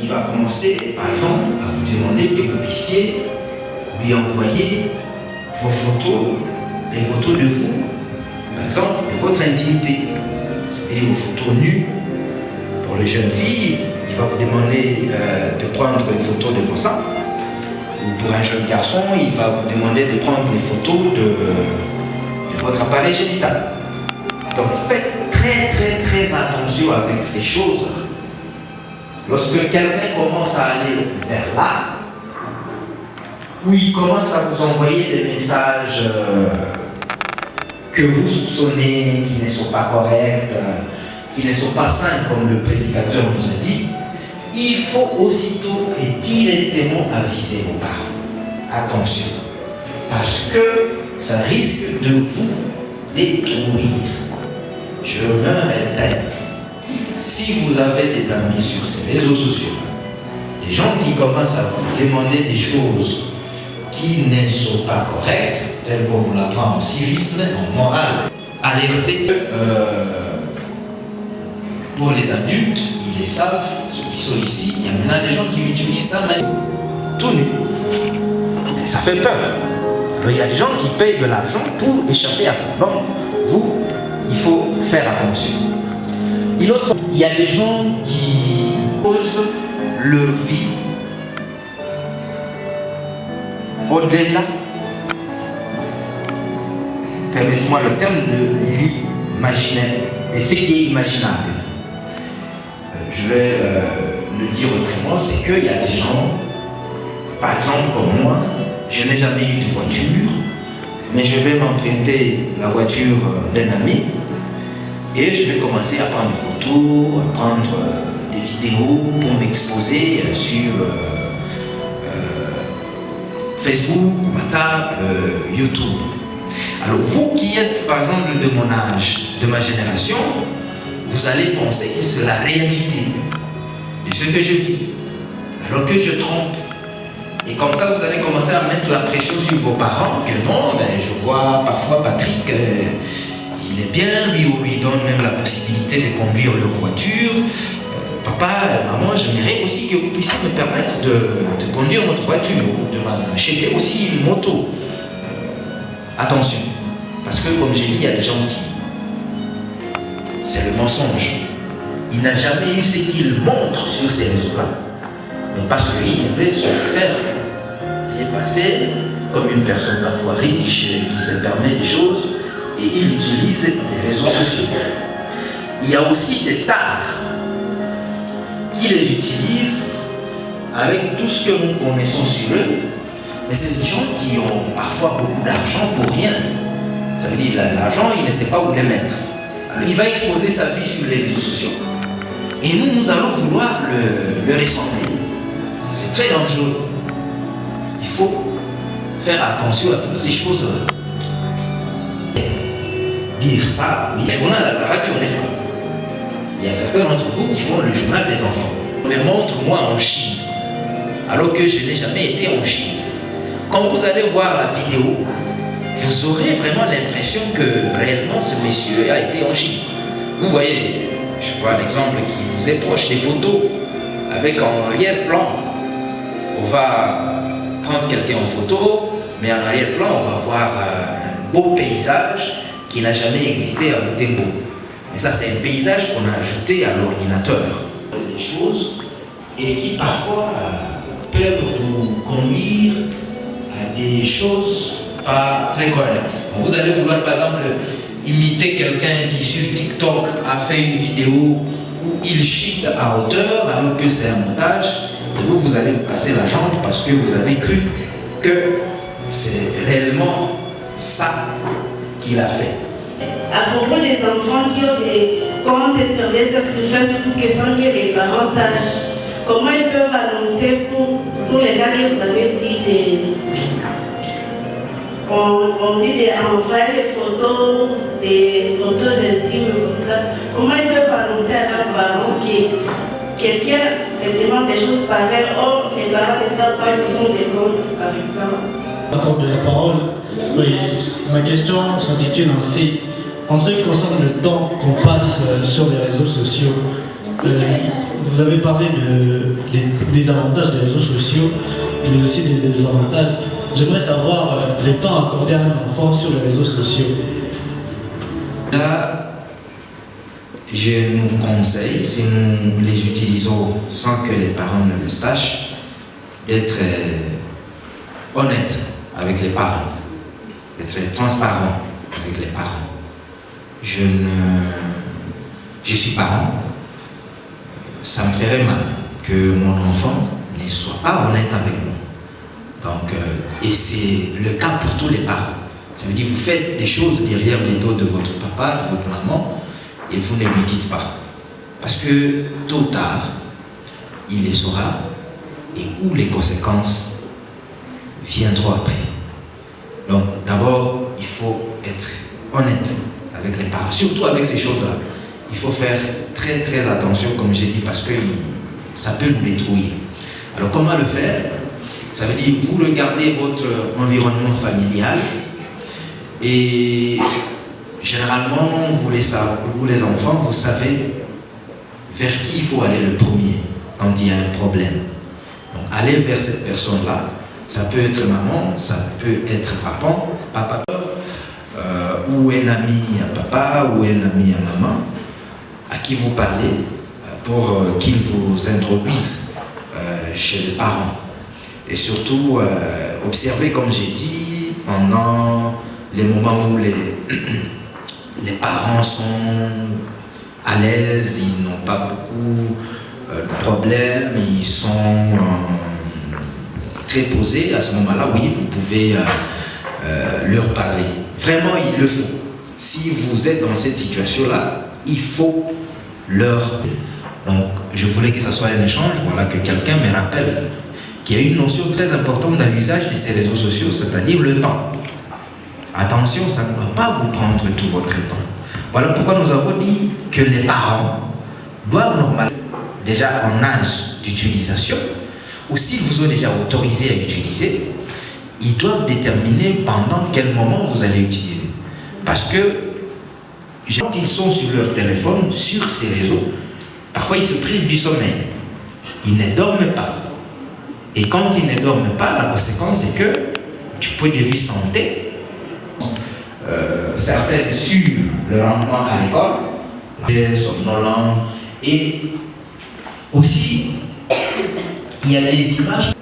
il va commencer, par exemple, à vous demander que vous puissiez lui envoyer vos photos, les photos de vous, par exemple, de votre intimité. C'est-à-dire vos photos nues. Pour les jeunes filles, il va vous demander de prendre les photos de vos seins. Ou pour un jeune garçon, il va vous demander de prendre les photos de votre appareil génital. Donc faites très attention avec ces choses. Lorsque quelqu'un commence à aller vers là, où il commence à vous envoyer des messages que vous soupçonnez, qui ne sont pas corrects, qui ne sont pas sains, comme le prédicateur nous a dit, il faut aussitôt et directement aviser vos parents. Attention, parce que ça risque de vous détruire. Je me répète, si vous avez des amis sur ces réseaux sociaux, des gens qui commencent à vous demander des choses qui ne sont pas correctes, telles qu'on vous l'apprend en civisme, en morale, alertez. Pour les adultes, ils les savent, ceux qui sont ici, il y a maintenant des gens qui utilisent ça même tout nu. Mais ça fait peur. Alors, il y a des gens qui payent de l'argent pour échapper à ça. Donc, vous, il faut faire attention. Il y a des gens qui posent leur vie au-delà, permettez-moi le terme, de l'imaginaire et ce qui est imaginable. Je vais le dire autrement, c'est qu'il y a des gens, par exemple comme moi, je n'ai jamais eu de voiture, mais je vais m'emprunter la voiture d'un ami et je vais commencer à prendre des photos, à prendre des vidéos pour m'exposer sur Facebook, WhatsApp, YouTube. Alors vous qui êtes par exemple de mon âge, de ma génération, vous allez penser que c'est la réalité de ce que je vis, alors que je trompe. Et comme ça, vous allez commencer à mettre la pression sur vos parents, que non, mais je vois parfois Patrick, il est bien, lui, on lui donne même la possibilité de conduire leur voiture. Papa, maman, j'aimerais aussi que vous puissiez me permettre de conduire votre voiture, de m'acheter aussi une moto. Attention, parce que comme j'ai dit, il y a des gens qui... C'est le mensonge. Il n'a jamais eu ce qu'il montre sur ces réseaux-là. Mais parce qu'il veut se faire dépasser comme une personne parfois riche qui se permet des choses et il utilise les réseaux sociaux. Il y a aussi des stars qui les utilisent avec tout ce que nous connaissons sur eux. Mais c'est des gens qui ont parfois beaucoup d'argent pour rien. Ça veut dire qu'il a de l'argent, il ne sait pas où les mettre. Alors, il va exposer sa vie sur les réseaux sociaux. Et nous allons vouloir le ressembler. C'est très dangereux. Il faut faire attention à toutes ces choses-là. Dire ça, oui, le journal à la radio, n'est-ce pas? Il y a certains d'entre vous qui font le journal des enfants. Mais montre-moi en Chine, alors que je n'ai jamais été en Chine. Quand vous allez voir la vidéo, vous aurez vraiment l'impression que réellement ce monsieur a été en Chine. Vous voyez, je vois l'exemple qui vous est proche, des photos avec en arrière-plan. On va prendre quelqu'un en photo, mais en arrière-plan, on va voir un beau paysage qui n'a jamais existé à Butembo. Et ça, c'est un paysage qu'on a ajouté à l'ordinateur. Des choses et qui parfois peuvent vous conduire à des choses pas très correctes. Vous allez vouloir, par exemple, imiter quelqu'un qui sur TikTok a fait une vidéo où il chute à hauteur alors que c'est un montage. Et vous allez vous casser la jambe parce que vous avez cru que c'est réellement ça qu'il a fait. À propos des enfants qui ont des comptes peut-être sur Facebook et sans que les parents sachent, comment ils peuvent annoncer pour les cas que vous avez dit on dit d'envoyer des photos intimes comme ça. Comment ils peuvent annoncer à leurs parents que quelqu'un leur demande des choses pareilles, or les parents ne savent pas qu'ils ont des comptes, par exemple? Accorde de la parole. Oui, ma question s'intitule ainsi. En ce qui concerne le temps qu'on passe sur les réseaux sociaux, vous avez parlé des avantages des réseaux sociaux, mais aussi des désavantages. J'aimerais savoir les temps accordés à un enfant sur les réseaux sociaux. Là, je nous conseille, si nous les utilisons sans que les parents ne le sachent, d'être honnête avec les parents, d'être transparent avec les parents. Je suis parent, ça me ferait mal que mon enfant ne soit pas honnête avec moi. Donc, et c'est le cas pour tous les parents. Ça veut dire que vous faites des choses derrière les dos de votre papa, de votre maman, et vous ne lui dites pas. Parce que tôt ou tard, il les saura, et où les conséquences viendront après. Donc, d'abord, il faut être honnête avec les parents, surtout avec ces choses-là. Il faut faire très très attention, comme j'ai dit, parce que ça peut nous détruire. Alors, comment le faire? Ça veut dire, vous regardez votre environnement familial et généralement, vous les enfants, vous savez vers qui il faut aller le premier quand il y a un problème. Donc, aller vers cette personne-là, ça peut être maman, ça peut être papa, ou un ami à papa, ou un ami à maman, à qui vous parlez pour qu'ils vous introduisent chez les parents. Et surtout, observer, comme j'ai dit, pendant les moments où les parents sont à l'aise, ils n'ont pas beaucoup de problèmes, ils sont très posés, à ce moment-là, oui, vous pouvez leur parler. Vraiment, il le faut. Si vous êtes dans cette situation-là, il faut leur... Donc, je voulais que ce soit un échange, voilà, que quelqu'un me rappelle qu'il y a une notion très importante dans l'usage de ces réseaux sociaux, c'est-à-dire le temps. Attention, ça ne doit pas vous prendre tout votre temps. Voilà pourquoi nous avons dit que les parents doivent normalement, déjà en âge d'utilisation, ou s'ils vous ont déjà autorisé à utiliser, ils doivent déterminer pendant quel moment vous allez utiliser. Parce que quand ils sont sur leur téléphone, sur ces réseaux, parfois ils se privent du sommeil. Ils ne dorment pas. Et quand ils ne dorment pas, la conséquence est que du point de vue santé, certaines sur le rendement à l'école, somnolents, et aussi il y a des images,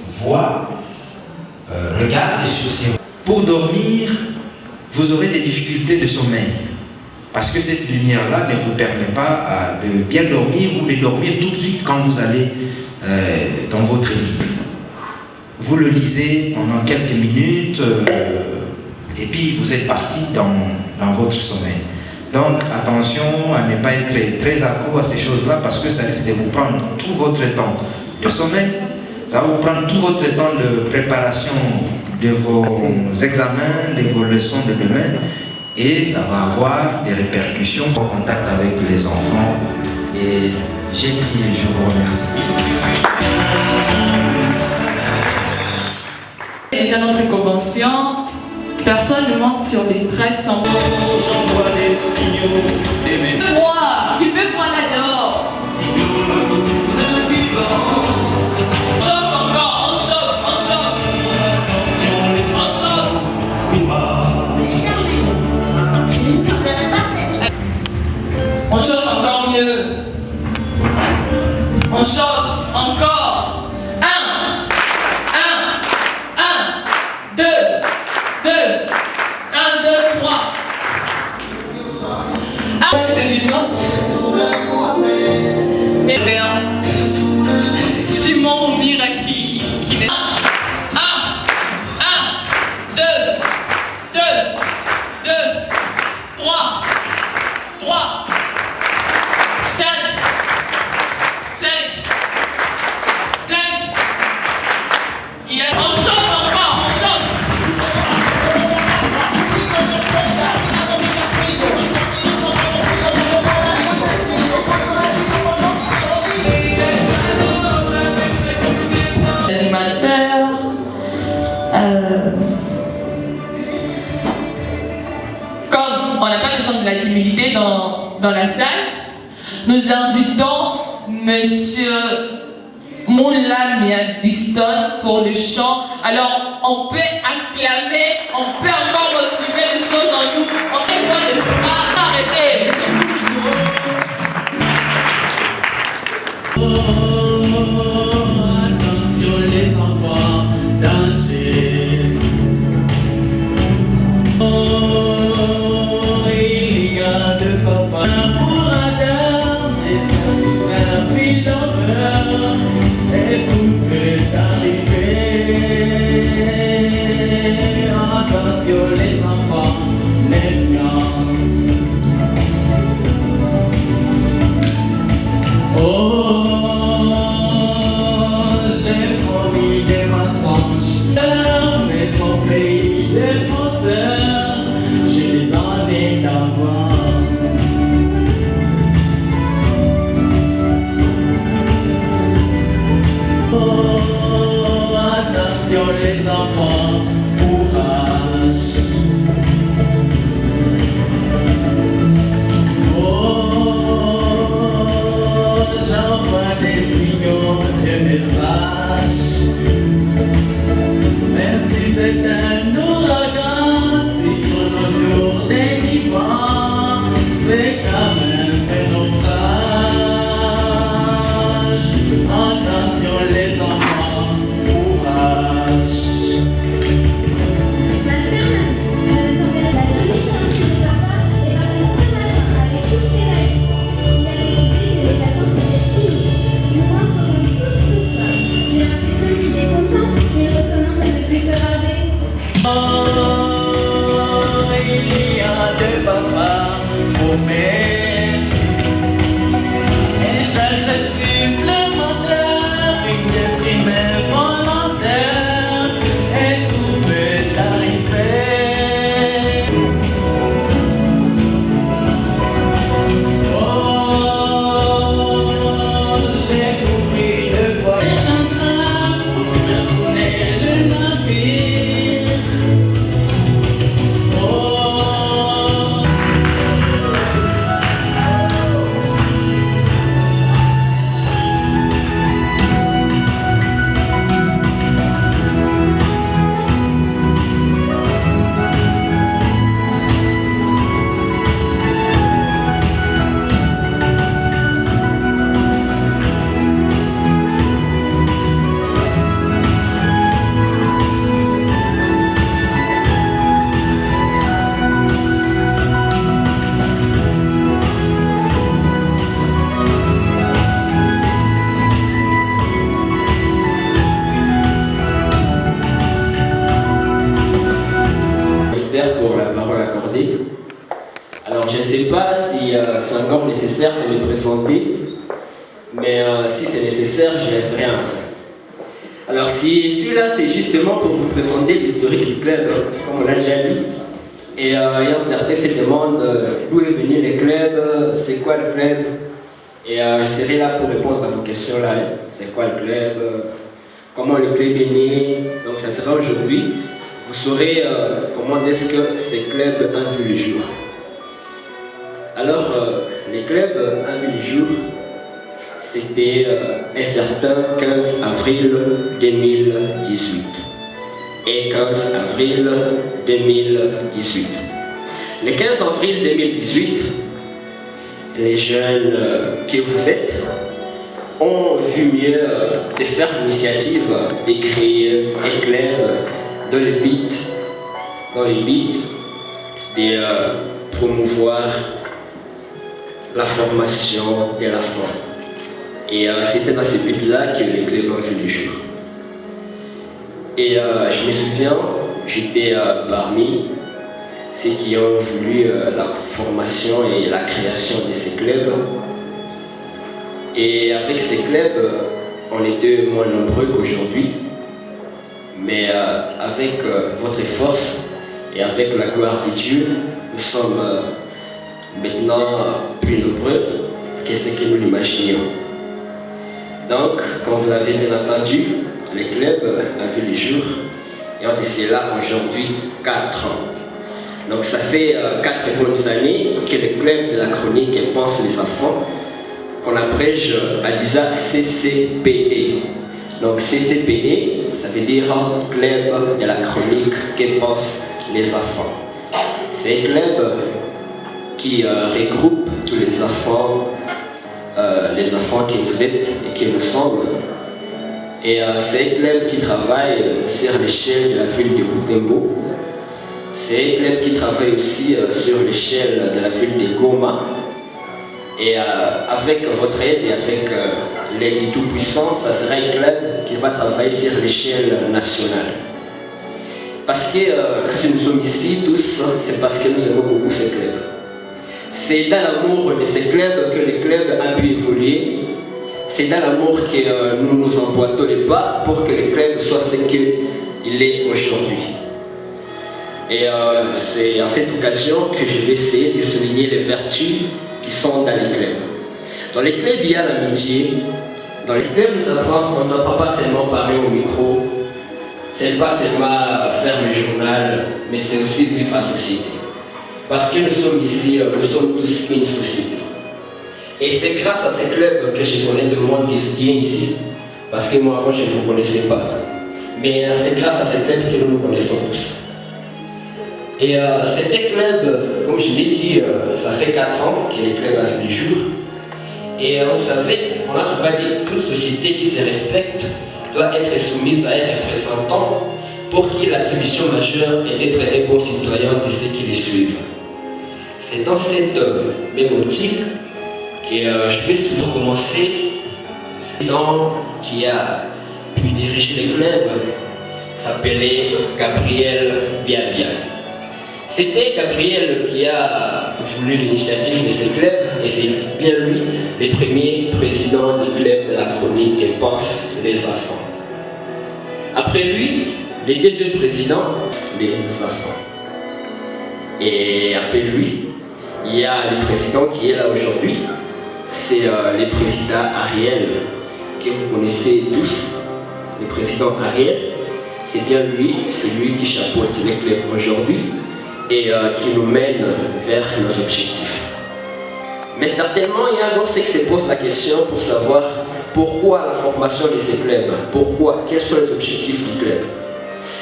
voient, regardent sur ces... Pour dormir, vous aurez des difficultés de sommeil, parce que cette lumière-là ne vous permet pas de bien dormir ou de dormir tout de suite quand vous allez dans votre lit. Vous le lisez pendant quelques minutes, et puis vous êtes parti dans votre sommeil. Donc attention à ne pas être très accro à ces choses-là, parce que ça risque de vous prendre tout votre temps de sommeil, ça va vous prendre tout votre temps de préparation de vos examens, de vos leçons de demain, et ça va avoir des répercussions en contact avec les enfants. Et j'ai dit, je vous remercie. Déjà notre convention, personne ne monte sur les strates sans... J'envoie des signaux, des messages. Froid, il fait froid là dehors. Signaux le tour d'un vivant. On choque encore, on choque, on choque. Attention les On choque. Mais Charlie, tu ne tournerais pas cette... On choque encore mieux. On choque encore. 2, 1, 2, 3. Intelligente. Mais rien. Simon Miraki qui n'est... 1, 2, 3, 5, 5. Yes. On choque encore, on choque. Animateur, comme on n'a pas besoin de la timidité dans la salle, nous invitons Monsieur Moula Miadiston pour le chant. Alors, on peut acclamer, on peut encore motiver les choses en nous. On peut pas le faire arrêter. Attention les enfants, danger. Il y a deux papas pour Adam, et ça c'est un pilote, et tout peut arriver. Attention les enfants, méfiance. J'ai promis des mensonges, mais son pays défenseur, j'ai des années d'avance. Attention les enfants, courage. J'envoie des signaux, des messages. Même si c'est un ouragan, si on autour des vivants, c'est quand même un naufrage. Attention les enfants, courage. Ma chère mamie, je vais t'enverrai la jolie sortie de papa est partie ce matin avec toutes ses amies. Il a décidé que les vacances étaient finies. Nous rentrerons tous ce soir. J'ai l'impression qu'il est content et recommence à ne plus se raver. Il y a deux papas paumés. Un charge supplémentaire, une déprimée volontaire, et tout peut arriver. Oh, j'ai compris le bois des chagrins pour faire tourner le navire. Oh. Pour la parole accordée. Alors je ne sais pas si c'est encore nécessaire pour me présenter, mais si c'est nécessaire, je ferai un fin. Alors si celui-là c'est justement pour vous présenter l'historique du club, comme on l'a déjà dit. Et il y a certains qui se demandent d'où est venu le club, c'est quoi le club. Et je serai là pour répondre à vos questions là. C'est quoi le club, comment le club est né. Donc ça sera aujourd'hui. Vous saurez comment est-ce que ces clubs ont vu le jour. Alors, les clubs ont vu le jour, c'était un certain 15 avril 2018 et 15 avril 2018. Le 15 avril 2018, les jeunes que vous êtes ont vu mieux de faire l'initiative de créer un club dans le but de promouvoir la formation de l'enfant. Et c'était dans ce but-là que les clubs ont vu le jour. Et je me souviens, j'étais parmi ceux qui ont voulu la formation et la création de ces clubs. Et avec ces clubs, on était moins nombreux qu'aujourd'hui. Mais avec votre force et avec la gloire de Dieu, nous sommes maintenant plus nombreux que ce que nous l'imaginions. Donc, comme vous l'avez bien entendu, le club a vu le jour et on est là aujourd'hui 4 ans. Donc ça fait 4 bonnes années que le club de la chronique pense les enfants qu'on abrège Adiza CCPE. Donc CCPE, ça veut dire Club de la chronique que pensent les enfants. C'est un club qui regroupe tous les enfants que vous êtes et que nous sommes. Et c'est un club qui travaille sur l'échelle de la ville de Butembo. C'est un club qui travaille aussi sur l'échelle de la ville de Goma. Et avec votre aide et avec l'aide du Tout-Puissant, ça sera un club qui va travailler sur l'échelle nationale. Parce que si nous sommes ici tous, c'est parce que nous aimons beaucoup ce club. C'est dans l'amour de ce club que le club a pu évoluer. C'est dans l'amour que nous nous emboîtons les pas pour que le club soit ce qu'il est aujourd'hui. Et c'est à cette occasion que je vais essayer de souligner les vertus qui sont dans les clubs. Dans les clubs, il y a l'amitié. Dans les clubs, on n'apprend pas seulement parler au micro, c'est pas seulement faire le journal, mais c'est aussi vivre la société. Parce que nous sommes ici, nous sommes tous une société. Et c'est grâce à ces clubs que je connais tout le monde qui vient ici. Parce que moi avant je ne vous connaissais pas. Mais c'est grâce à ces clubs que nous nous connaissons tous. Et c'était club, comme je l'ai dit, ça fait 4 ans que les clubs a vu le jour. Et on savait, on a souvent dit toute société qui se respecte doit être soumise à un représentant pour qui l'attribution majeure est d'être un bon citoyen de ceux qui les suivent. C'est dans cette même optique que je vais surtout commencer qui a pu diriger le club s'appelait Gabriel Biabia. C'était Gabriel qui a voulu l'initiative de ce club et c'est bien lui le premier président du club de la chronique que pensent les enfants. Après lui, le deuxième président des enfants. Et après lui, il y a le président qui est là aujourd'hui. C'est le président Ariel, que vous connaissez tous. Le président Ariel, c'est bien lui, c'est lui qui chapeaute le club aujourd'hui et qui nous mène vers nos objectifs. Mais certainement, il y a encore ceux qui se posent la question pour savoir pourquoi la formation de ce club, quels sont les objectifs du club.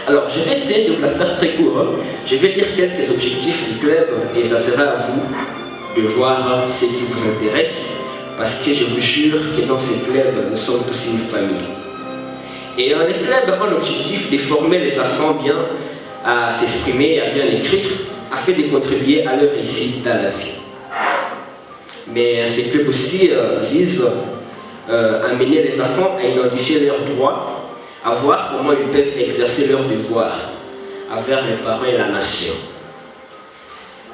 Alors, je vais essayer de vous la faire très court. Je vais lire quelques objectifs du club et ça sera à vous de voir ce qui vous intéresse, parce que je vous jure que dans ce club, nous sommes tous une famille. Et le club a l'objectif de former les enfants bien à s'exprimer, à bien écrire, afin de contribuer à leur réussite dans la vie. Mais ce club aussi vise à mener les enfants à identifier leurs droits, à voir comment ils peuvent exercer leurs devoirs envers les parents et la nation.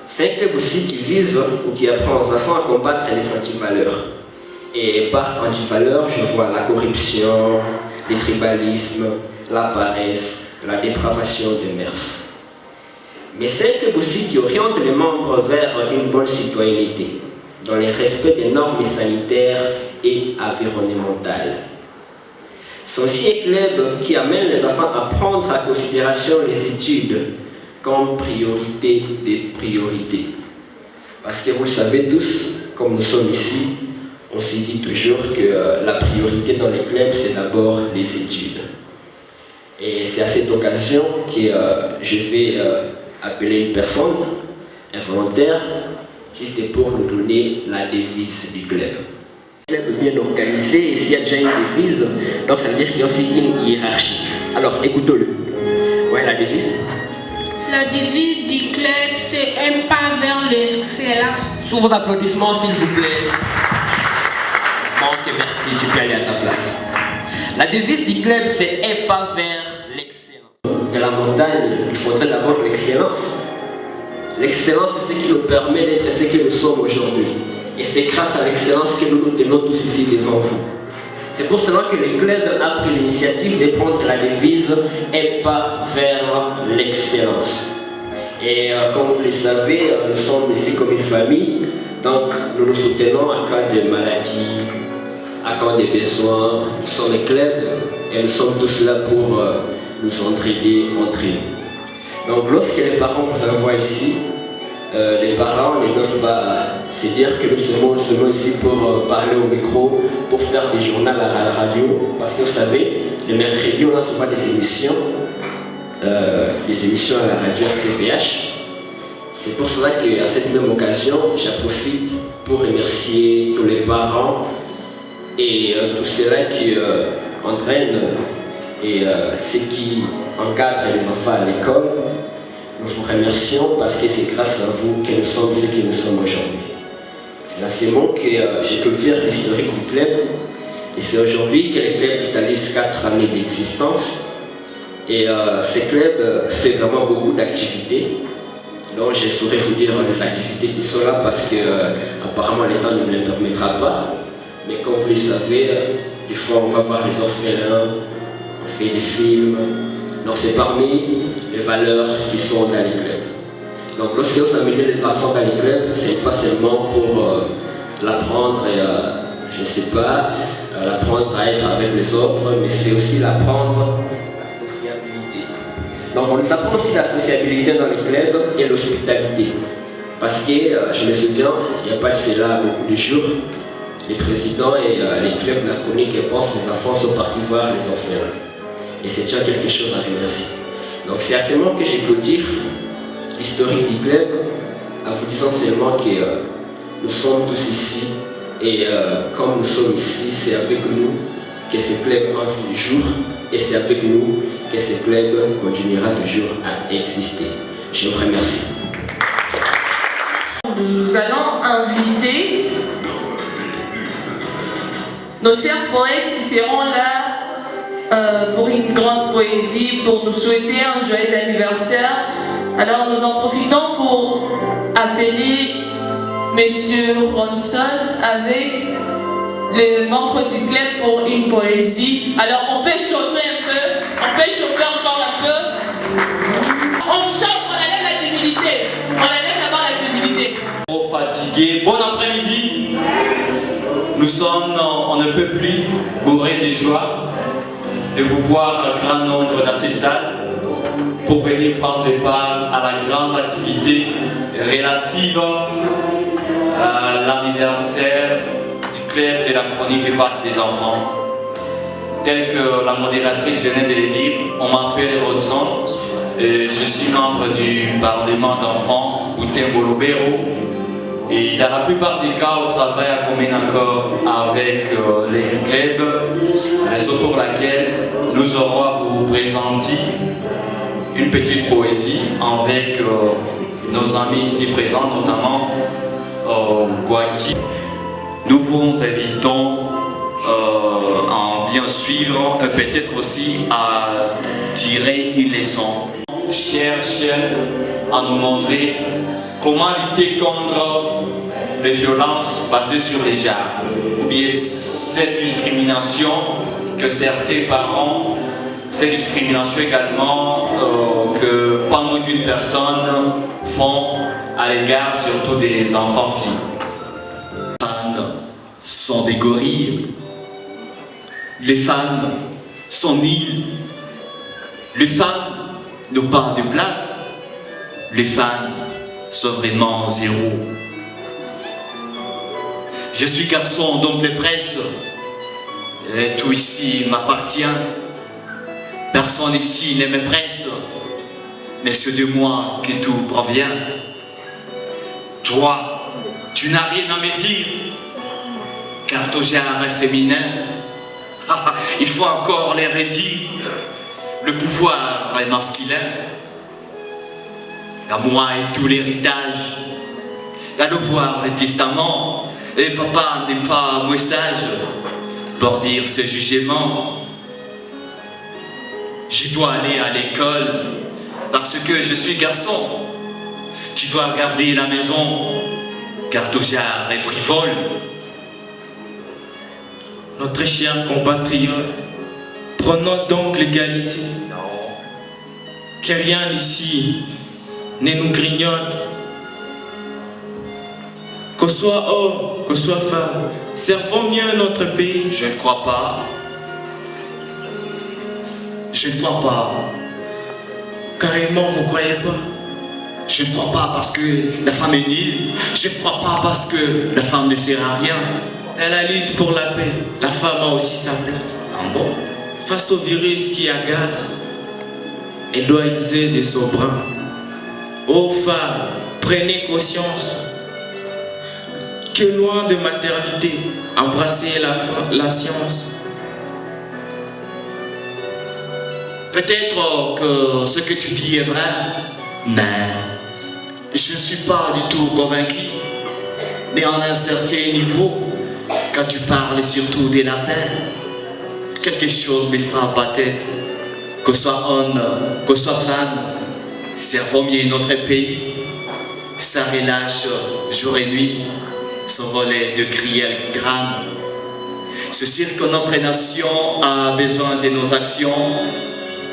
C'est un club aussi qui vise ou qui apprend aux enfants à combattre les antivaleurs. Et par antivaleurs, je vois la corruption, le tribalisme, la paresse, la dépravation des mœurs. Mais c'est un club aussi qui oriente les membres vers une bonne citoyenneté, dans le respect des normes sanitaires et environnementales. C'est aussi un club qui amène les enfants à prendre en considération les études comme priorité des priorités. Parce que vous le savez tous, comme nous sommes ici, on se dit toujours que la priorité dans les clubs, c'est d'abord les études. Et c'est à cette occasion que je vais appeler une personne, un volontaire, juste pour nous donner la devise du club. Un club bien organisé, et s'il y a déjà une devise, donc ça veut dire qu'il y a aussi une hiérarchie. Alors, écoutons-le. Ouais, la devise. La devise du club, c'est un pas vers l'excellence. Sous vos applaudissements, s'il vous plaît. Ok, merci, tu peux aller à ta place. La devise du club, c'est un pas vers l'excellence. De la montagne, il faudrait d'abord l'excellence. L'excellence, c'est ce qui nous permet d'être ce que nous sommes aujourd'hui. Et c'est grâce à l'excellence que nous nous tenons tous ici devant vous. C'est pour cela que le club a pris l'initiative de prendre la devise « Un pas vers l'excellence ». Et comme vous le savez, nous sommes ici comme une famille. Donc nous nous soutenons en cas de maladie, en cas de besoin. Nous sommes un club et nous sommes tous là pour nous entraider entre nous. Donc lorsque les parents vous envoient ici, les parents ne doivent pas C'est dire que nous sommes ici pour parler au micro, pour faire des journaux à la radio, parce que vous savez, les mercredis, on a souvent des émissions à la radio RTVH. C'est pour cela qu'à cette même occasion, j'en profite pour remercier tous les parents et tous ceux-là qui entraînent et ceux qui encadrent les enfants à l'école. Nous vous remercions parce que c'est grâce à vous que nous sommes ce que nous sommes aujourd'hui. C'est à ces mots que j'ai pu dire l'historique du club. Et c'est aujourd'hui que le club totalise 4 années d'existence. Et ce club fait vraiment beaucoup d'activités. Donc je saurais vous dire les activités qui sont là parce que apparemment l'État ne me les permettra pas. Mais comme vous le savez, des fois on va voir les orphelins, on fait des films. Donc c'est parmi les valeurs qui sont dans les clubs. Donc lorsque vous amenez l'enfant dans les clubs, c'est pas seulement pour l'apprendre, je ne sais pas, l'apprendre à être avec les autres, mais c'est aussi l'apprendre la sociabilité. Donc on nous apprend aussi la sociabilité dans les clubs et l'hospitalité. Parce que je me souviens, il n'y a pas de cela beaucoup de jours, les présidents et les clubs de la chronique pensent que les enfants sont partis voir les orphelins. Et c'est déjà quelque chose à remercier. Donc c'est à ce moment que j'ai pu dire l'historique du club, en vous disant seulement que nous sommes tous ici, et comme nous sommes ici, c'est avec nous que ce club en vit le jour, et c'est avec nous que ce club continuera toujours à exister. Je vous remercie. Nous allons inviter nos chers poètes qui seront là pour une grande poésie, pour nous souhaiter un joyeux anniversaire. Alors nous en profitons pour appeler Monsieur Ronson avec les membres du club pour une poésie. Alors on peut chauffer un peu, on peut chauffer encore un peu. On chauffe, on enlève la timidité. On enlève d'abord la timidité. Trop fatigué. Bon après-midi. Nous sommes, on ne peut plus bourrés de joie de vous voir un grand nombre dans ces salles pour venir prendre part à la grande activité relative à l'anniversaire du club de la chronique et passe des enfants. Tel que la modératrice venait de le dire, on m'appelle Rodson, je suis membre du Parlement d'enfants Boutin-Bolobero. Et dans la plupart des cas, on travaille à commun accord avec les clubs, raison pour laquelle nous aurons à vous présenter une petite poésie avec nos amis ici présents, notamment Guaki. Nous vous invitons à bien suivre, peut-être aussi à tirer une leçon. Cherche à nous montrer comment lutter contre les violences basées sur les genres, ou bien cette discrimination que certains parents, cette discrimination également que pas moins d'une personne font à l'égard surtout des enfants filles. Les femmes sont des gorilles, les femmes sont nulles, les femmes n'ont pas de place, les femmes sont vraiment zéro. Je suis garçon, donc les presses, et tout ici m'appartient. Personne ici ne me presse, mais c'est de moi que tout provient. Toi, tu n'as rien à me dire, car ton genre est féminin. Il faut encore les redire, le pouvoir est masculin. À moi et tout l'héritage, à devoir le testament, et papa n'est pas moins sage pour dire ce jugement. Je dois aller à l'école parce que je suis garçon. Tu dois garder la maison car ton genre est frivole. Notre cher compatriote, prenons donc l'égalité. Que rien ici ne nous grignote. Que soit homme, que soit femme, servons mieux notre pays. Je ne crois pas. Je ne crois pas. Carrément, vous croyez pas? Je ne crois pas parce que la femme est nulle. Je ne crois pas parce que la femme ne sert à rien. Dans la lutte pour la paix, la femme a aussi sa place. Ah bon? Face au virus qui agace, elle doit user de son bras. Ô femmes, prenez conscience que loin de maternité, embrassez la science. Peut-être que ce que tu dis est vrai, mais je ne suis pas du tout convaincu. Mais à un certain niveau, quand tu parles surtout de la paix, quelque chose me frappe à tête. Que soit homme, que soit femme, servons mieux notre pays. Ça relâche jour et nuit, s'envoler de cruels drames. C'est sûr que notre nation a besoin de nos actions.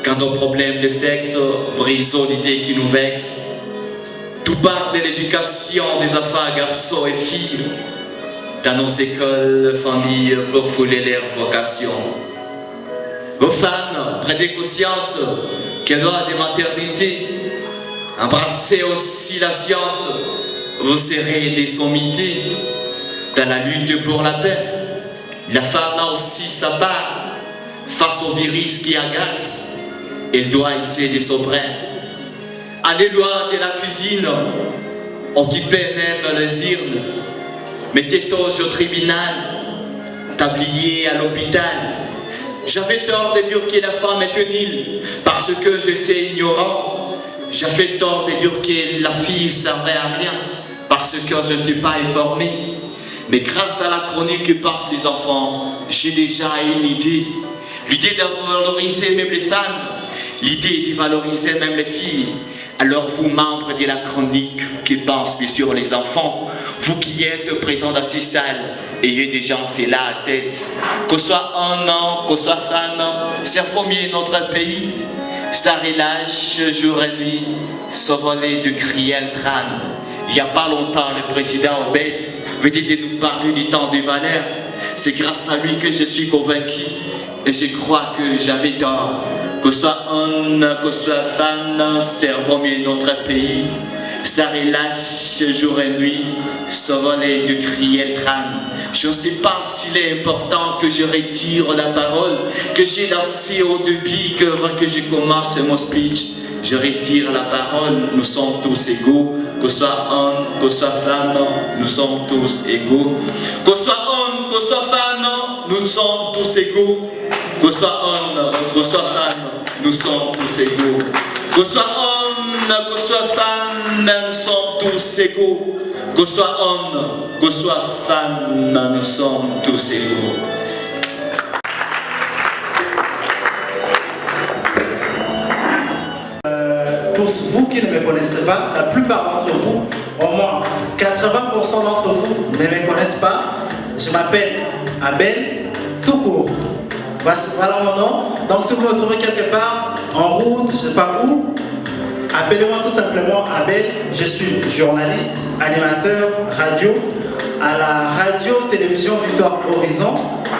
Quant aux problèmes de sexe, brisons l'idée qui nous vexe. Tout part de l'éducation des enfants, garçons et filles, dans nos écoles, familles, pour fouler leur vocation. Aux femmes, prenez conscience que lors des maternités, embrassez aussi la science, vous serez des sommités dans la lutte pour la paix. La femme a aussi sa part face au virus qui agace. Elle doit essayer de sobrer. Allez loin de la cuisine, occupez même les urnes, mettez toge au tribunal, tablier à l'hôpital. J'avais tort de dire que la femme était nulle parce que j'étais ignorant. J'avais tort de dire que la fille ne servait à rien parce que je n'étais pas informé. Mais grâce à la chronique Parce les enfants, j'ai déjà une idée. L'idée de valoriser même les femmes, l'idée de valoriser même les filles. Alors vous, membres de la chronique qui pensent bien sûr les enfants, vous qui êtes présents dans ces salles, ayez des gens c'est là à tête. Que soit homme, que soit femme, servons mieux notre pays. Ça relâche jour et nuit, s'envoler de cruels drames. Il n'y a pas longtemps, le président Obed venait de nous parler du temps des valeurs. C'est grâce à lui que je suis convaincu. Et je crois que j'avais tort. Que soit homme, que soit femme, servons mieux notre pays. Ça relâche jour et nuit, s'envoler de cruels drames. Je ne sais pas s'il est important que je retire la parole que j'ai lancée au début, que je commence mon speech. Je retire la parole, nous sommes tous égaux. Que soit homme, que soit femme, nous sommes tous égaux. Que soit homme, que soit femme, nous sommes tous égaux. Que soit homme, que soit femme, nous sommes tous égaux. Que soit homme, que soit femme, nous sommes tous égaux. Que soit homme, que soit femme, nous sommes tous égaux. Pour vous qui ne me connaissez pas, la plupart d'entre vous, au moins 80% d'entre vous ne me connaissent pas. Je m'appelle Abel, tout court. Voilà mon nom. Donc si vous me trouvez quelque part, en route, je ne sais pas où, appelez-moi tout simplement Abel. Je suis journaliste, animateur radio à la radio-télévision Victoire Horizon,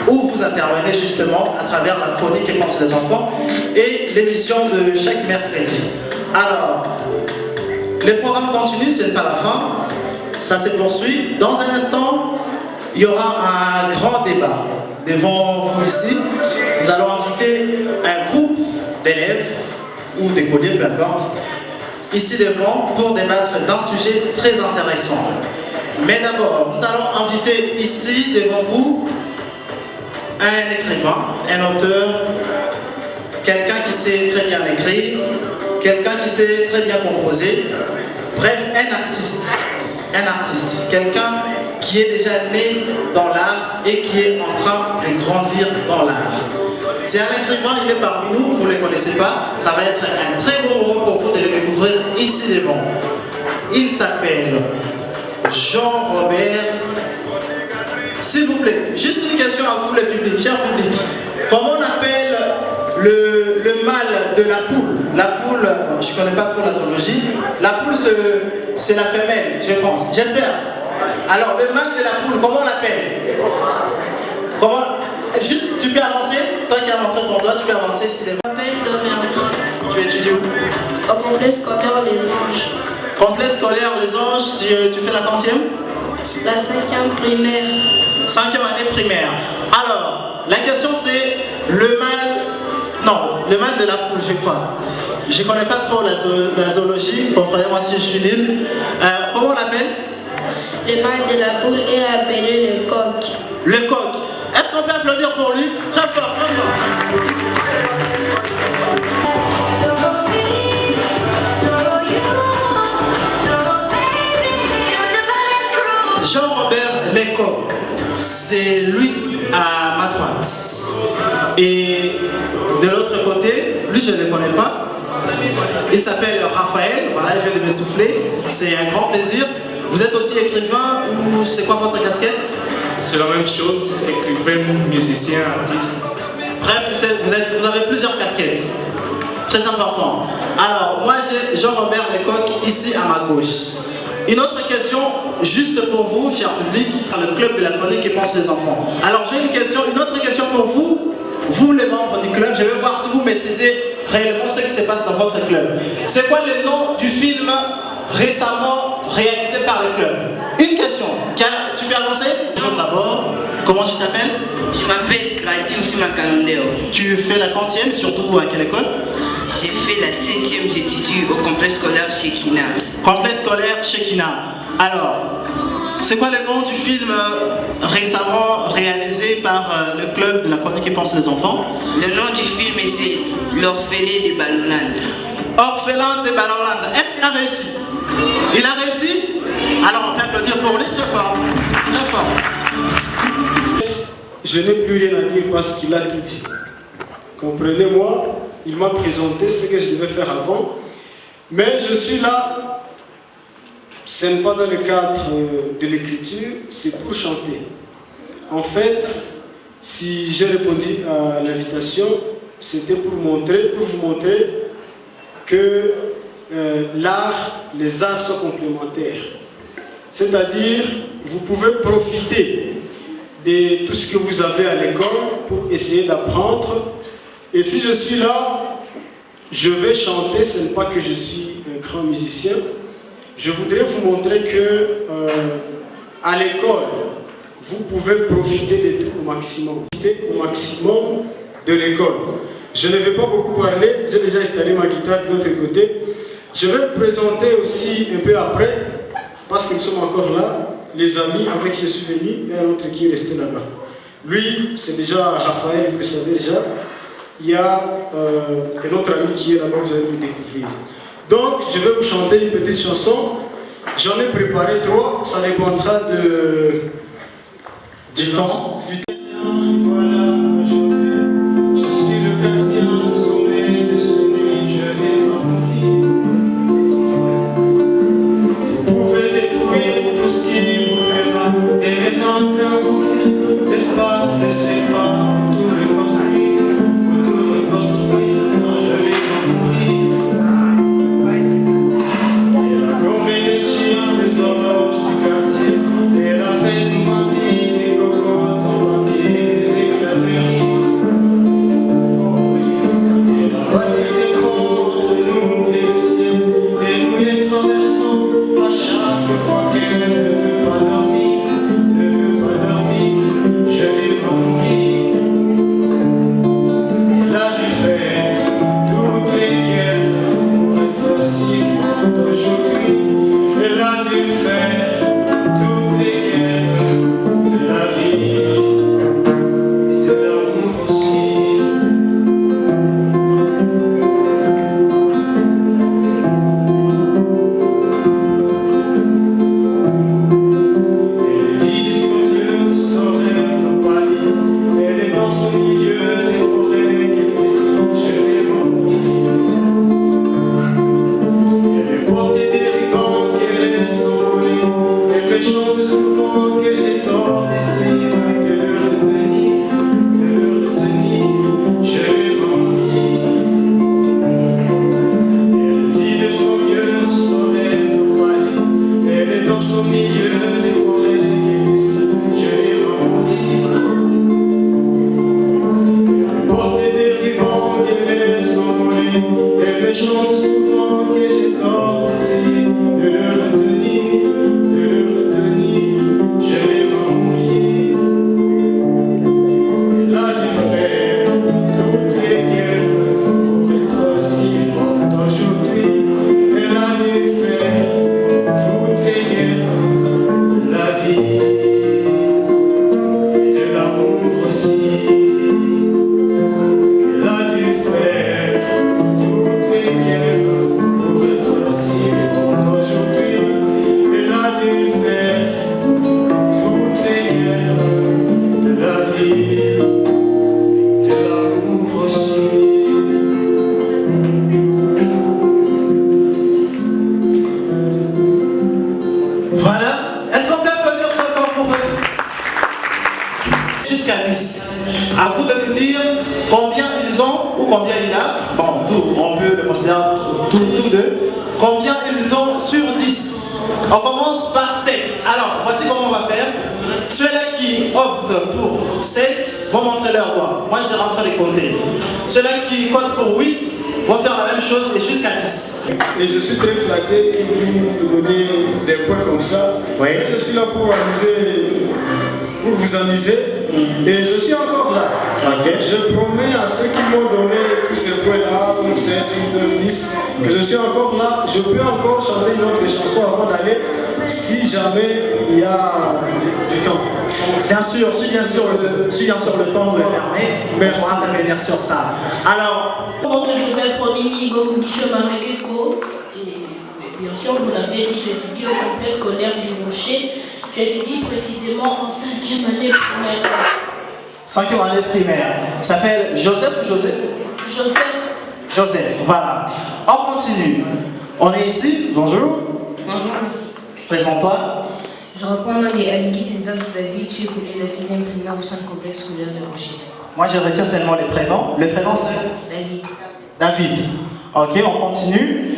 où vous intervenez justement à travers la chronique et Pense les enfants et l'émission de chaque mercredi. Alors, les programmes continuent, ce n'est pas la fin, ça se poursuit. Dans un instant, il y aura un grand débat devant vous ici. Nous allons inviter un groupe d'élèves ou d'écoliers, peu importe, ici devant pour débattre d'un sujet très intéressant. Mais d'abord, nous allons inviter ici devant vous un écrivain, un auteur, quelqu'un qui sait très bien écrire, quelqu'un qui sait très bien composer, bref, un artiste, quelqu'un qui est déjà né dans l'art et qui est en train de grandir dans l'art. C'est un écrivain, il est parmi nous, vous ne le connaissez pas, ça va être un très bon moment pour vous de le découvrir ici devant. Il s'appelle Jean-Robert. S'il vous plaît, juste une question à vous, le public, cher public. Comment on appelle le mâle de la poule? La poule, je ne connais pas trop la zoologie. La poule, c'est la femelle, je pense. J'espère. Alors, le mâle de la poule, comment on l'appelle? Comment? Juste, tu peux avancer? Toi qui as montré ton doigt, tu peux avancer ici. Je m'appelle Domerdi. Tu étudies où? Au complexe scolaire Les Anges. Complet scolaire, les anges, tu fais la quantième? La 5e primaire. 5e année primaire. Alors, la question c'est le mal... Non, le mal de la poule, je crois. Je ne connais pas trop la zoologie, comprenez-moi si je suis nul. Comment on l'appelle? Le mal de la poule est appelé le coq. Le coq. Est-ce qu'on peut applaudir pour lui? Très fort, très fort. Jean-Robert Lecoq, c'est lui à ma droite. Et de l'autre côté, lui je ne le connais pas. Il s'appelle Raphaël, voilà, il vient de m'essouffler. C'est un grand plaisir. Vous êtes aussi écrivain ou c'est quoi votre casquette? C'est la même chose, écrivain, musicien, artiste. Bref, vous avez plusieurs casquettes. Très important. Alors, moi j'ai Jean-Robert Lecoq ici à ma gauche. Une autre question, juste pour vous, cher public, le club de la chronique et pense les enfants. Alors j'ai une autre question pour vous, vous les membres du club. Je vais voir si vous maîtrisez réellement ce qui se passe dans votre club. C'est quoi le nom du film récemment réalisé par le club? Une question. Tu peux avancer? D'abord, comment tu t'appelles? Je m'appelle Grati Ousmane Kanondeo. Tu fais la quantième, surtout à quelle école? J'ai fait la 7e, j'étudie au complexe scolaire Shekina. Complexe scolaire Shekina. Alors, c'est quoi le nom du film récemment réalisé par le club de la chronique et pense les enfants? Le nom du film c'est L'Orphelin de Ballonland. Orphelin de Ballonland. Est-ce qu'il a réussi? Il a réussi? Alors on peut applaudir pour lui très fort. Très fort. Je n'ai plus rien à dire parce qu'il a tout dit. Comprenez-moi, il m'a présenté ce que je devais faire avant. Mais je suis là, ce n'est pas dans le cadre de l'écriture, c'est pour chanter. En fait, si j'ai répondu à l'invitation, c'était pour vous montrer que l'art, les arts sont complémentaires. C'est-à-dire, vous pouvez profiter de tout ce que vous avez à l'école pour essayer d'apprendre. Et si je suis là, je vais chanter, ce n'est pas que je suis un grand musicien. Je voudrais vous montrer que à l'école, vous pouvez profiter de tout au maximum. Profiter au maximum de l'école. Je ne vais pas beaucoup parler, j'ai déjà installé ma guitare de l'autre côté. Je vais vous présenter aussi un peu après, parce que nous sommes encore là, les amis avec qui je suis venu et un autre qui est resté là-bas. Lui, c'est déjà Raphaël, vous le savez déjà. Il y a un autre ami qui est là-bas, vous allez le découvrir. Donc, je vais vous chanter une petite chanson. J'en ai préparé 3, ça dépendra du temps. Voilà, je suis le gardien au sommet de ce nuit, je vais mourir. Vous pouvez détruire tout ce qui vous plaira, et dans le chaos, l'espace de ses bras, tout reconstruire, pour tout reconstruire, je vais mourir. Et la gommée des chiens, des horloges du quartier, et la fête de ma vie, des cocottes en papier, des éclats de rire. Et la bâtie des ponts entre nous et le ciel, et nous les traversons à chaque fois qu'elle ne veut pas dormir, je vais pas mourir. jusqu'à 10. À vous de nous dire combien ils ont ou combien il a. Bon, on peut le considérer tous deux. Combien ils ont sur 10. On commence par 7. Alors, voici comment on va faire. Ceux-là qui optent pour 7 vont montrer leurs doigts. Moi, je serai en train de compter. Ceux-là qui comptent pour 8 vont faire la même chose et jusqu'à 10. Et je suis très flatté que vous me donniez des points comme ça. Oui. Et je suis là pour vous amuser. Et je suis encore là. Okay. Je promets à ceux qui m'ont donné tous ces points-là, donc 7, 8, 9, 10, que je suis encore là. Je peux encore chanter une autre chanson avant d'aller, si jamais il y a du temps. Bien sûr, si bien sûr le temps vous le permet, merci. On pourra revenir sur ça. Alors, Joseph Onimi Gomugisho Marekeko, et bien sûr, vous l'avez dit, j'étudie au complexe scolaire du Rocher. J'étudie précisément en 5e année primaire. 5e année primaire. Il s'appelle Joseph ou Joseph? Joseph, voilà. On continue. On est ici, bonjour. Bonjour, merci. Présente-toi. Je reprends le nom de Alidi Sentan David, je suis collègue de la 6e primaire au centre complexe scolaire de Rocher. Moi, je retiens seulement les prénoms. Le prénom, c'est David. Ok, on continue.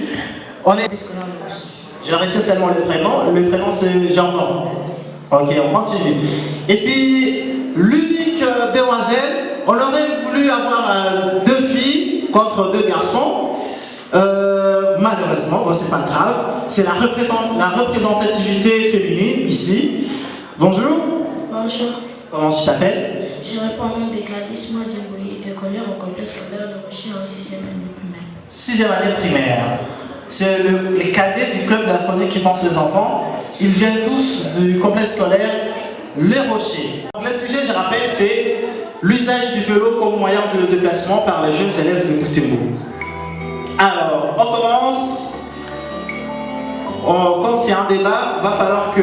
On est... Je retiens seulement le prénom. Le prénom, c'est Jordan. Ok, on continue. Et puis, l'unique demoiselle, on aurait voulu avoir 2 filles contre 2 garçons. Malheureusement, bon, c'est pas grave. C'est la représentativité féminine ici. Bonjour. Bonjour. Comment tu t'appelles? Je réponds au nom de Gladys Moadimboui, écolière au complexe scolaire de Rocher en 6e année primaire. 6e année primaire. C'est les cadets du club de la chronique qui pensent les enfants. Ils viennent tous du complexe scolaire Les Rochers. Donc, le sujet, je rappelle, c'est l'usage du vélo comme moyen de déplacement par les jeunes élèves de Boutembo. Alors, on commence. Comme c'est un débat, il va falloir que...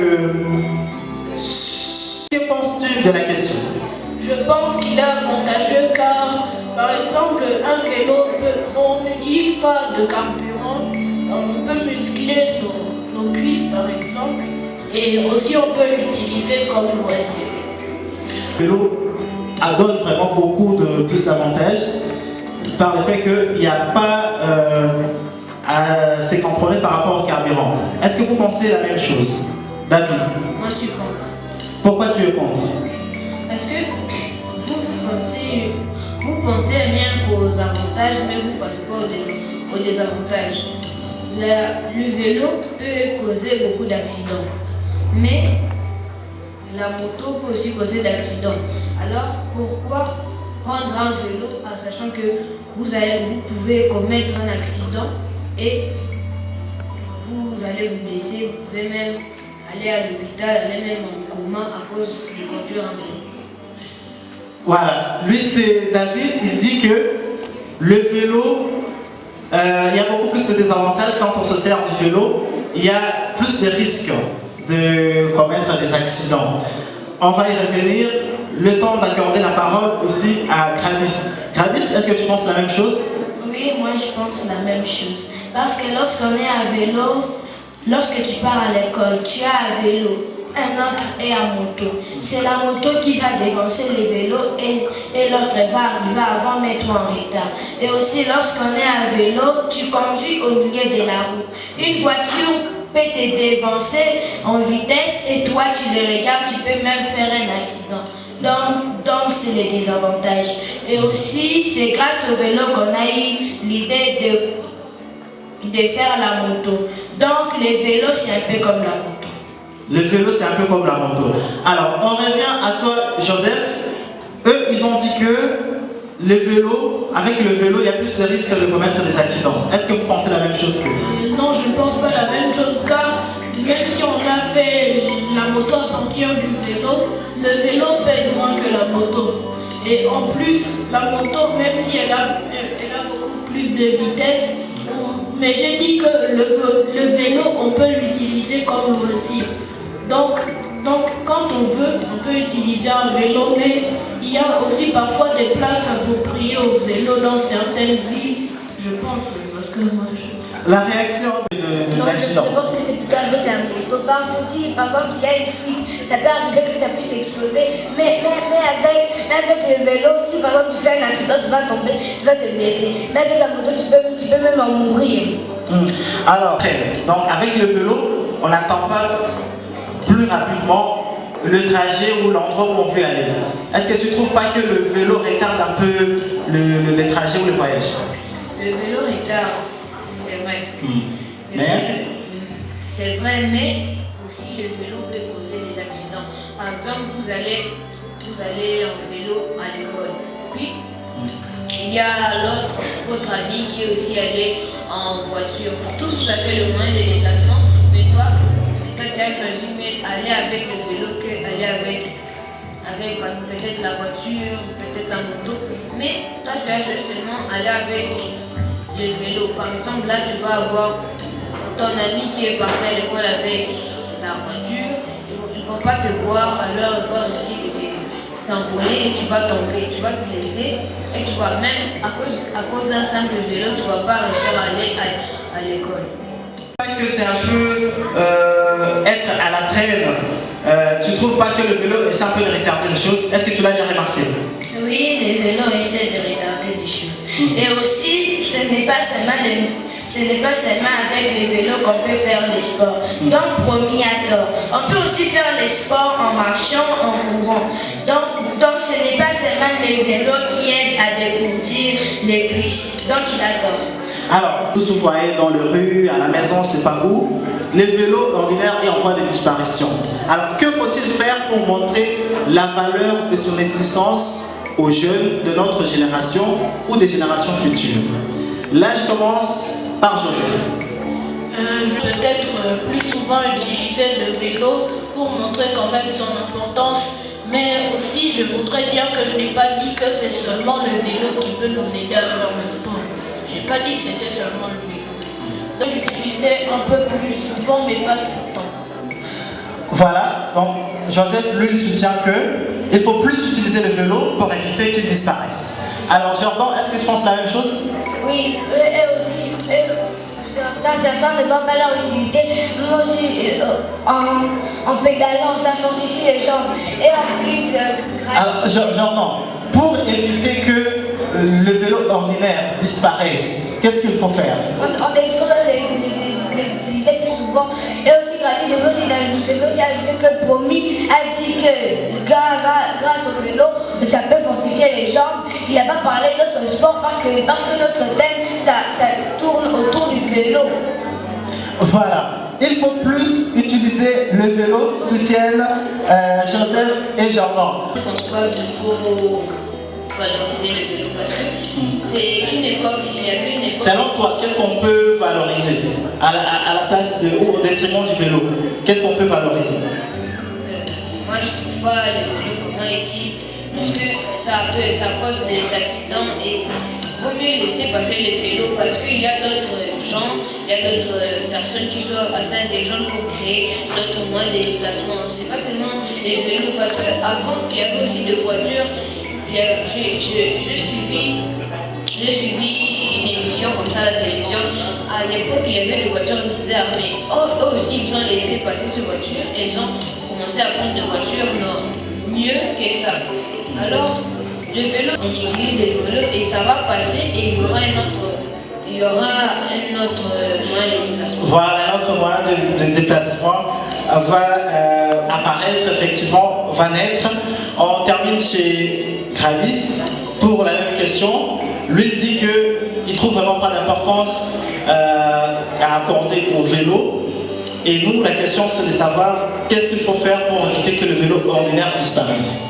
Que penses-tu de la question? Je pense qu'il est avantageux car, par exemple, un vélo, on n'utilise pas de carburant. On peut muscler nos cuisses par exemple et aussi on peut l'utiliser comme loisir. Le vélo donne vraiment beaucoup plus d'avantages par le fait qu'il n'y a pas à se compromettre par rapport au carburant. Est-ce que vous pensez la même chose, David? Moi je suis contre. Pourquoi tu es contre? Parce que vous pensez rien qu'aux avantages mais vous ne pensez pas aux désavantages. Le vélo peut causer beaucoup d'accidents, mais la moto peut aussi causer d'accidents. Alors pourquoi prendre un vélo en sachant que vous pouvez commettre un accident et vous allez vous blesser, vous pouvez même aller à l'hôpital, aller même en coma à cause de conduire un vélo. Voilà, lui c'est David, il dit que le vélo, il y a beaucoup plus de désavantages quand on se sert du vélo, il y a plus de risques de commettre des accidents. On va y revenir, le temps d'accorder la parole aussi à Gladys. Gladys, est-ce que tu penses la même chose? Oui, moi je pense la même chose. Parce que lorsqu'on est à vélo, lorsque tu pars à l'école, tu as un vélo, un autre est à moto. C'est la moto qui va dévancer les vélos et l'autre va arriver avant, mettre en retard. Et aussi lorsqu'on est à vélo, tu conduis au milieu de la route. Une voiture peut te dévancer en vitesse et toi tu le regardes, tu peux même faire un accident. Donc c'est les désavantages. Et aussi c'est grâce au vélo qu'on a eu l'idée de faire la moto. Donc les vélos c'est un peu comme la moto. Le vélo, c'est un peu comme la moto. Alors, on revient à toi, Joseph. Eux, ils ont dit que le vélo, avec le vélo, il y a plus de risques de commettre des accidents. Est-ce que vous pensez la même chose que Non, je ne pense pas la même chose, car même si on a fait la moto à partir du vélo, le vélo pèse moins que la moto. Et en plus, la moto, même si elle a beaucoup plus de vitesse, mais j'ai dit que le vélo, on peut l'utiliser comme loisir. Donc, quand on veut, on peut utiliser un vélo, mais il y a aussi parfois des places appropriées au vélo dans certaines villes. Je Je pense, parce que moi je... La réaction de Non, l'accident. je pense que c'est plutôt avec la moto. Parce que si par exemple il y a une fuite, ça peut arriver que ça puisse exploser. Mais avec le vélo, si par exemple tu fais un accident, tu vas tomber, tu vas te blesser. Mais avec la moto, tu peux même en mourir. Alors, donc avec le vélo, on n'attend pas plus rapidement le trajet ou l'endroit où on veut aller. Est-ce que tu ne trouves pas que le vélo retarde un peu le trajet ou le voyage? Le vélo retarde, c'est vrai. Mais C'est vrai, mais aussi le vélo peut causer des accidents. Par exemple, vous allez en vélo à l'école. Puis, il y a votre ami qui est aussi allé en voiture. Tous vous avez le moyen de déplacement, mais toi tu as choisi mieux aller avec le vélo qu'aller avec peut-être la voiture, peut-être la moto. Mais toi tu as choisi seulement aller avec le vélo. Par exemple, là tu vas avoir ton ami qui est parti à l'école avec la voiture. Ils ne vont pas te voir, alors ils vont risquer de t'emboler et tu vas tomber, tu vas te blesser et tu vas même, à cause d'un simple vélo, tu ne vas pas réussir à aller à l'école. que c'est un peu être à la traîne. Tu trouves pas que le vélo essaie un peu de retarder les choses? Est-ce que tu l'as déjà remarqué? Oui, le vélo essaie de retarder des choses. Et aussi, ce n'est pas seulement avec les vélos qu'on peut faire les sports. Donc, promis à tort. On peut aussi faire les sports en marchant, en courant. Donc ce n'est pas seulement les vélos qui aident à dégourdir les cuisses. Donc, il a tort. Alors, tous vous voyez dans les rues, à la maison, je ne sais pas où, les vélos ordinaires est en voie de disparition. Alors, que faut-il faire pour montrer la valeur de son existence aux jeunes de notre génération ou des générations futures? Là, je commence par Joseph. Je vais peut-être plus souvent utiliser le vélo pour montrer quand même son importance. Mais aussi, je voudrais dire que je n'ai pas dit que c'est seulement le vélo qui peut nous aider à faire le sport. Je n'ai pas dit que c'était seulement le vélo. Donc, l'utiliser un peu plus souvent, mais pas tout le temps. Voilà, donc Joseph, lui, il soutient qu'il faut plus utiliser le vélo pour éviter qu'il disparaisse. Alors, Jordan, est-ce que tu penses la même chose? Oui, et aussi, certains ne voient pas leur utilité. Moi aussi, en pédalant, ça fortifie les jambes. Et en plus, Alors, Jordan, pour éviter que le vélo ordinaire disparaisse, qu'est-ce qu'il faut faire? on devrait les utiliser plus souvent. Et aussi, je veux aussi ajouter que Promis a dit que grâce au vélo, ça peut fortifier les jambes. Il n'a pas parlé d'autres sports parce que notre thème, ça tourne autour du vélo. Voilà, il faut plus utiliser le vélo, soutiennent Joseph et Jordan. Je ne pense pas qu'il faut valoriser le vélo parce que c'est une époque, il y avait une époque. Selon toi, qu'est-ce qu'on peut valoriser à la place ou au détriment du vélo? Qu'est-ce qu'on peut valoriser? Moi, je ne trouve pas le vélo vraiment utile parce que ça cause des accidents et il vaut mieux laisser passer les vélos parce qu'il y a d'autres gens, il y a d'autres personnes qui sont assez intelligentes pour créer d'autres moyens de déplacement. C'est pas seulement les vélos parce qu'avant, il y avait aussi des voitures. J'ai suivi une émission comme ça à la télévision. À l'époque, il y avait des voitures bizarres, mais eux aussi, ils ont laissé passer ces voitures et ils ont commencé à prendre des voitures mieux que ça. Alors, le vélo, on utilise le vélo et ça va passer et il y aura un autre moyen de déplacement. Voilà, un autre moyen de déplacement va apparaître, effectivement, va naître. On termine chez Gravis pour la même question. Lui dit qu'il ne trouve vraiment pas d'importance à accorder au vélo. Et nous, la question, c'est de savoir qu'est-ce qu'il faut faire pour éviter que le vélo ordinaire disparaisse.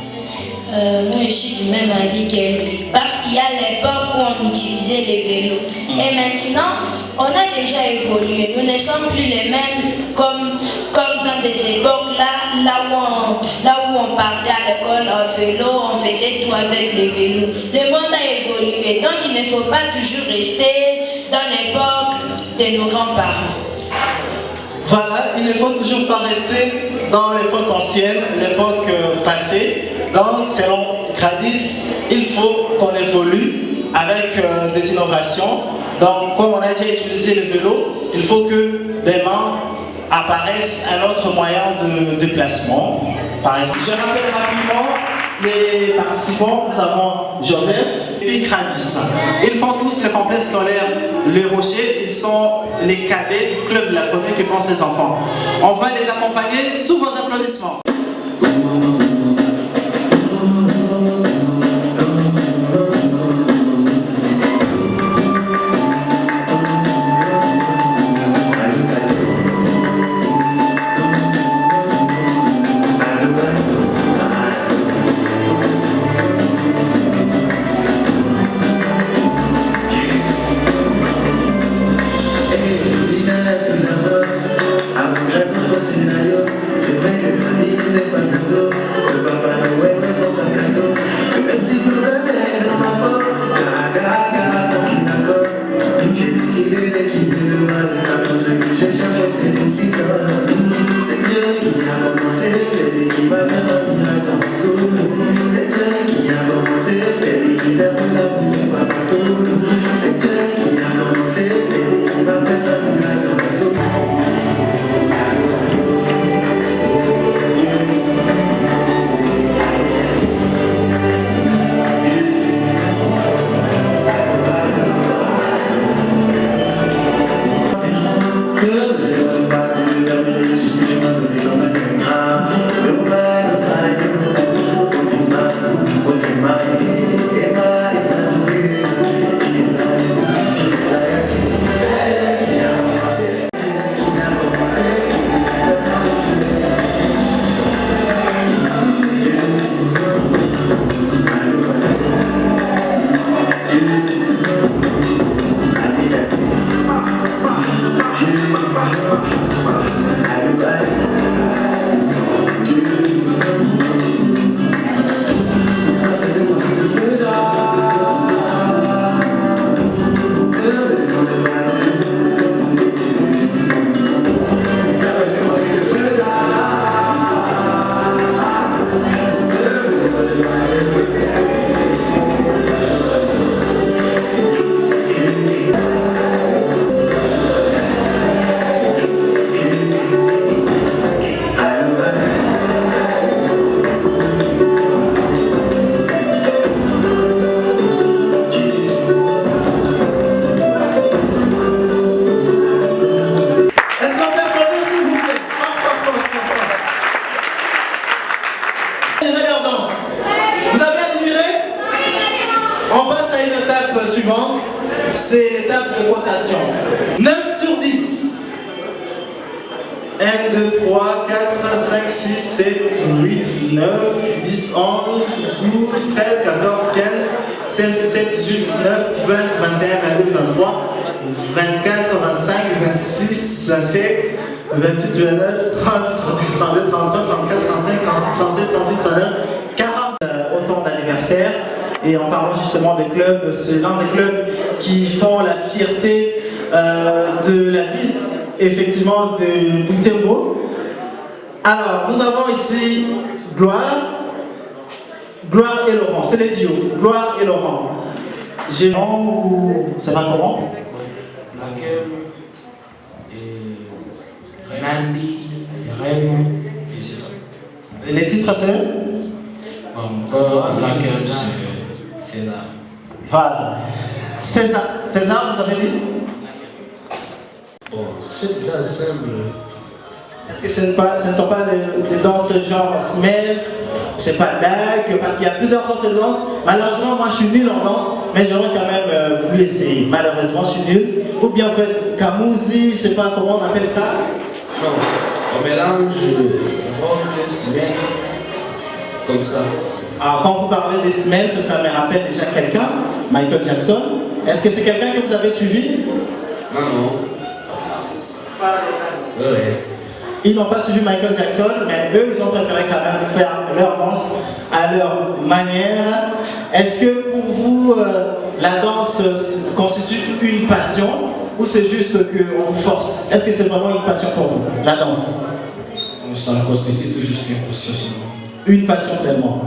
Moi, je suis du même avis qu'elle, parce qu'il y a l'époque où on utilisait les vélos. Et maintenant, on a déjà évolué. Nous ne sommes plus les mêmes comme dans des époques là où on partait à l'école en vélo, on faisait tout avec les vélos. Le monde a évolué, donc il ne faut pas toujours rester dans l'époque de nos grands-parents. Voilà, il ne faut toujours pas rester dans l'époque ancienne, l'époque passée. Donc, selon Gradis, il faut qu'on évolue avec des innovations. innovations. Donc, comme on a déjà utilisé le vélo, il faut que des mains apparaissent un autre moyen de déplacement. Par exemple, je rappelle rapidement les participants. Nous avons Joseph et puis Gradis. Ils font tous le complexe scolaire Le Rocher. Ils sont les cadets du club de la chronique que pensent les enfants. On va les accompagner sous vos applaudissements. C'est l'étape de rotation. 9 sur 10. 1, 2, 3, 4, 5, 6, 7, 8, 9, 10, 11, 12, 13, 14, 15, 16, 17, 18, 19, 20, 21, 22, 23, 24, 25, 26, 27, 28, 29, 30, 31, 32, 33, 34, 35, 36, 37, 38, 39, 40 autant d'anniversaires. Et en parlant justement des clubs, c'est l'un des clubs qui font la fierté de la ville, effectivement de Butembo. Alors, nous avons ici Gloire et Laurent, c'est les duos, Gloire et Laurent. Géant ou ça va comment? Laquelle et Nandi, Raymond, et c'est ça. Et les titres c'est? Laquelle c'est César. Voilà. César, vous avez dit? Bon, c'est déjà simple. Est-ce que ce ne sont pas des danses genre Smelf, c'est pas Dag, parce qu'il y a plusieurs sortes de danses. Malheureusement, moi je suis nul en danse, mais j'aurais quand même voulu essayer. Malheureusement, je suis nul. Ou bien en fait, Kamouzi, je sais pas comment on appelle ça. Non, on mélange rock, Smelf, comme ça. Alors quand vous parlez des Smelf, ça me rappelle déjà quelqu'un, Michael Jackson. Est-ce que c'est quelqu'un que vous avez suivi? Non. Ouais. Ils n'ont pas suivi Michael Jackson, mais eux, ils ont préféré quand même faire leur danse à leur manière. Est-ce que pour vous, la danse constitue une passion ou c'est juste qu'on vous force? Est-ce que c'est vraiment une passion pour vous, la danse? Ça constitue tout juste une passion, sinon. une passion seulement.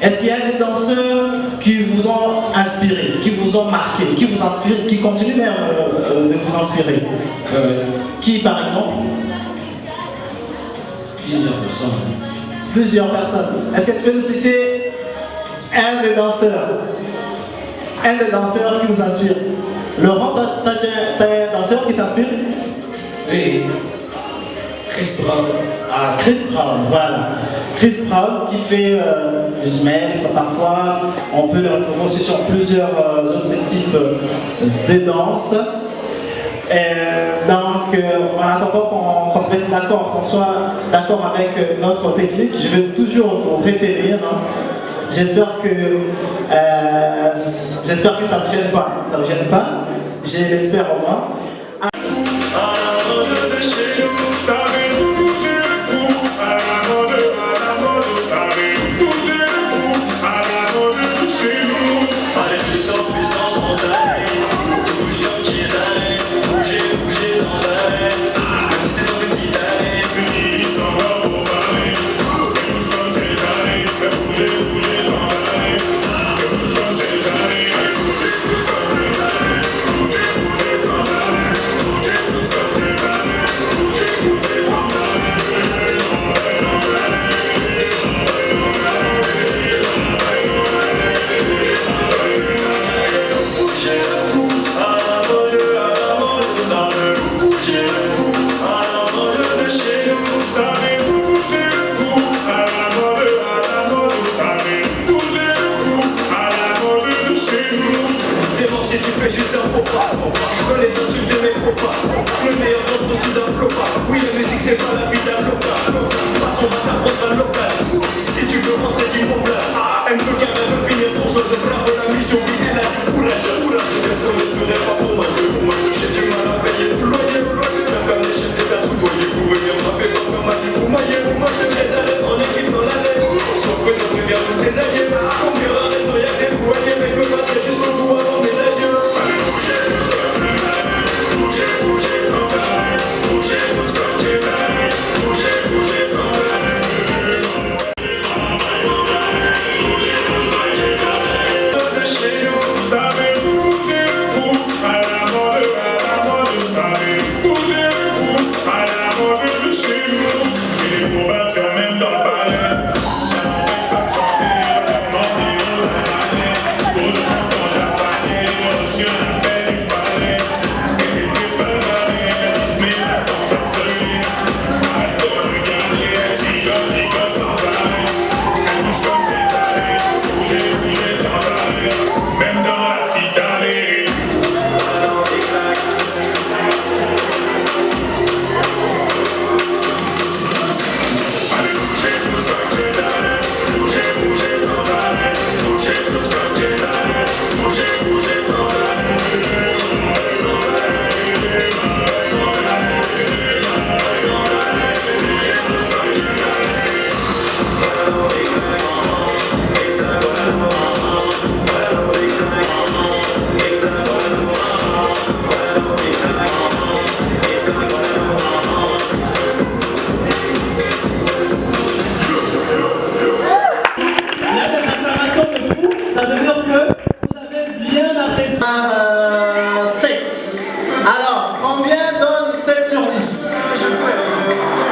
Est-ce qu'il y a des danseurs qui vous ont inspiré, qui vous ont marqué, qui vous inspirent, qui continuent même de vous inspirer? Qui par exemple? Plusieurs personnes. Plusieurs personnes. Est-ce que tu peux nous citer un des danseurs? Un des danseurs qui vous inspire? Laurent, t'as un danseur qui t'inspire? Oui. Chris Brown. Ah, Chris Brown, voilà. Chris Brown qui fait du smell, parfois on peut le retrouver aussi sur plusieurs autres types de danse. Donc, en attendant qu'on se mette d'accord, qu'on soit d'accord avec notre technique, je vais toujours vous retenir. Hein. J'espère que ça ne vous gêne pas. Ça ne vous gêne pas. Je l'espère au moins.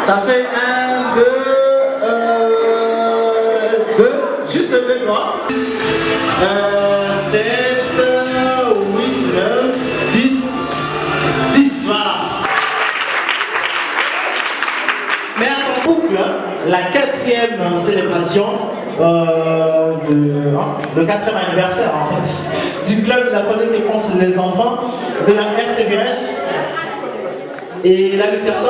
Ça fait 1, 2, juste 2 doigts. 7, 8, 9, 10, 10, voilà. Mais attention, la 4e célébration le 4e anniversaire en fait, du club de la chronique et pense les enfants de la RTVS et la Peterson.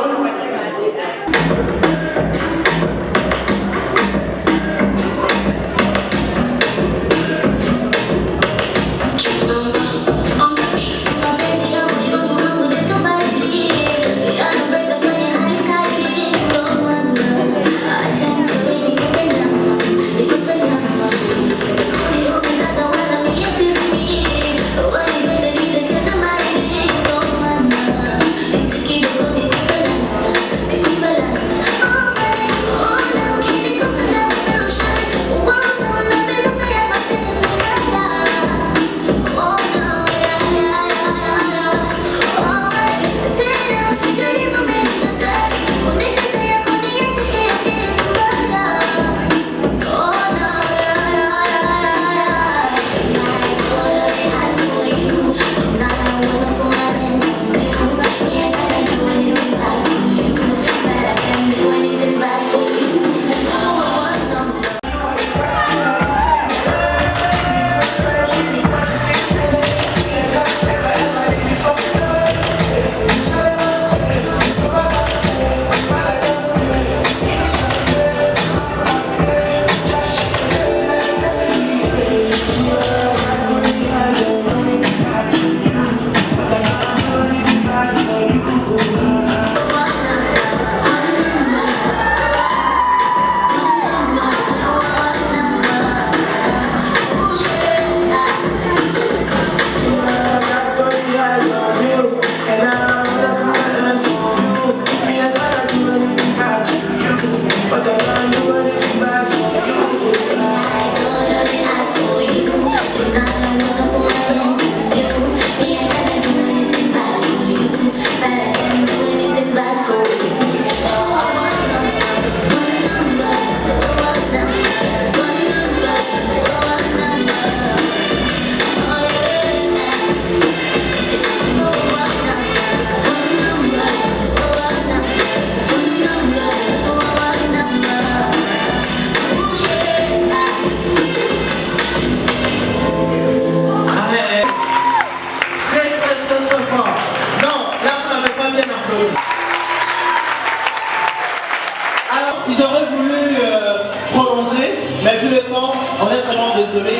vu le temps, on est vraiment désolé.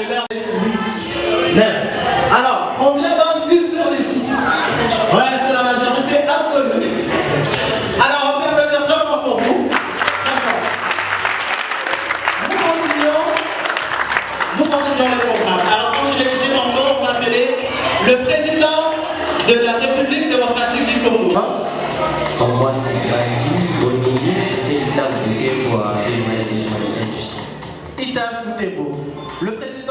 L'heure est 8, 9. Alors, combien donne 10 sur 10? Ouais, c'est la majorité absolue. Alors, on peut applaudir très fort pour vous. Très fort. Nous continuons le programme. Alors, comme je l'ai dit tantôt, on va appeler le président de la République démocratique du Congo. Donc moi c'est Grady Bonini, je fais l'État de Tembo à l'Industrie. Ita Futebo, le président